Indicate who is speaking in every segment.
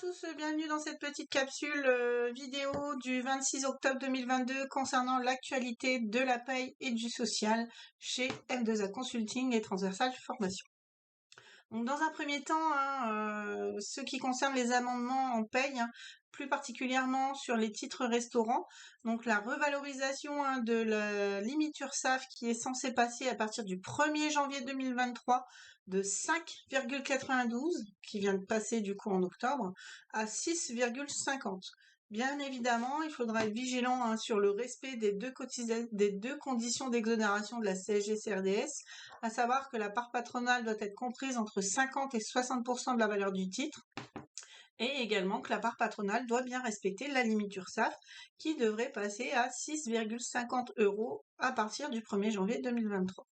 Speaker 1: tous, bienvenue dans cette petite capsule vidéo du 26 octobre 2022 concernant l'actualité de la paye et du social chez M2A Consulting et Transversal Formation. Donc, dans un premier temps, ce qui concerne les amendements en paye, plus particulièrement sur les titres restaurants, donc la revalorisation de la limite URSSAF qui est censée passer à partir du 1er janvier 2023 de 5,92, qui vient de passer du coup en octobre, à 6,50. Bien évidemment, il faudra être vigilant sur le respect des deux conditions d'exonération de la CSG-CRDS, à savoir que la part patronale doit être comprise entre 50 et 60% de la valeur du titre, et également que la part patronale doit bien respecter la limite URSSAF qui devrait passer à 6,50 € à partir du 1er janvier 2023.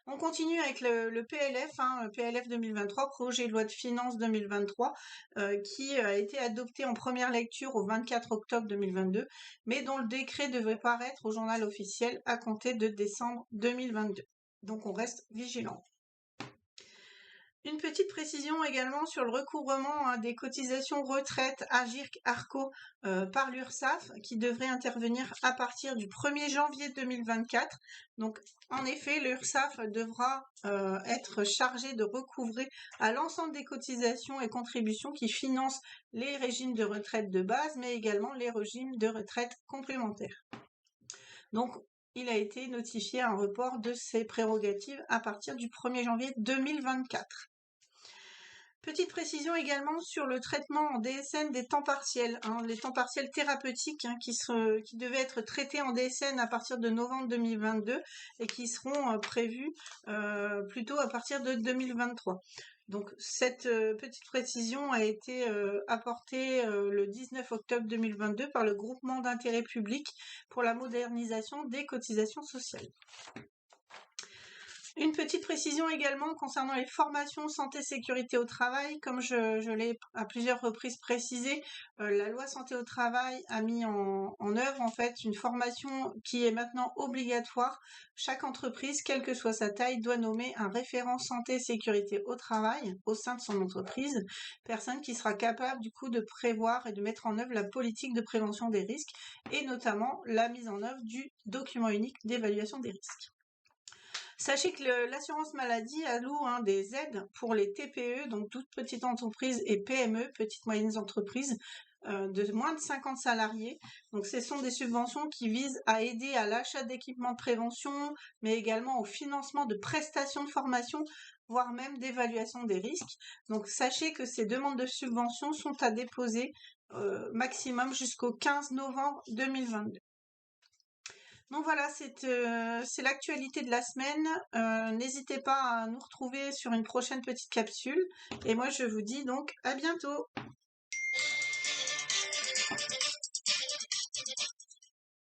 Speaker 1: On continue avec le PLF, le PLF 2023, projet de loi de finances 2023, qui a été adopté en première lecture au 24 octobre 2022, mais dont le décret devrait paraître au journal officiel à compter de décembre 2022. Donc on reste vigilant. Une petite précision également sur le recouvrement des cotisations retraite AGIRC-ARCO par l'URSSAF qui devrait intervenir à partir du 1er janvier 2024. Donc en effet, l'URSSAF devra être chargée de recouvrer à l'ensemble des cotisations et contributions qui financent les régimes de retraite de base, mais également les régimes de retraite complémentaires. Donc il a été notifié un report de ces prérogatives à partir du 1er janvier 2024. Petite précision également sur le traitement en DSN des temps partiels, les temps partiels thérapeutiques qui devaient être traités en DSN à partir de novembre 2022 et qui seront prévus plutôt à partir de 2023. Donc cette petite précision a été apportée le 19 octobre 2022 par le groupement d'intérêt public pour la modernisation des cotisations sociales. Une petite précision également concernant les formations santé-sécurité au travail. Comme je l'ai à plusieurs reprises précisé, la loi santé au travail a mis en œuvre en fait une formation qui est maintenant obligatoire. Chaque entreprise, quelle que soit sa taille, doit nommer un référent santé-sécurité au travail au sein de son entreprise, personne qui sera capable du coup de prévoir et de mettre en œuvre la politique de prévention des risques et notamment la mise en œuvre du document unique d'évaluation des risques. Sachez que l'assurance maladie alloue des aides pour les TPE, donc toutes petites entreprises, et PME, petites moyennes entreprises, de moins de 50 salariés. Donc ce sont des subventions qui visent à aider à l'achat d'équipements de prévention, mais également au financement de prestations de formation, voire même d'évaluation des risques. Donc sachez que ces demandes de subventions sont à déposer maximum jusqu'au 15 novembre 2022. Donc voilà, c'est l'actualité de la semaine. N'hésitez pas à nous retrouver sur une prochaine petite capsule. Et moi, je vous dis donc à bientôt.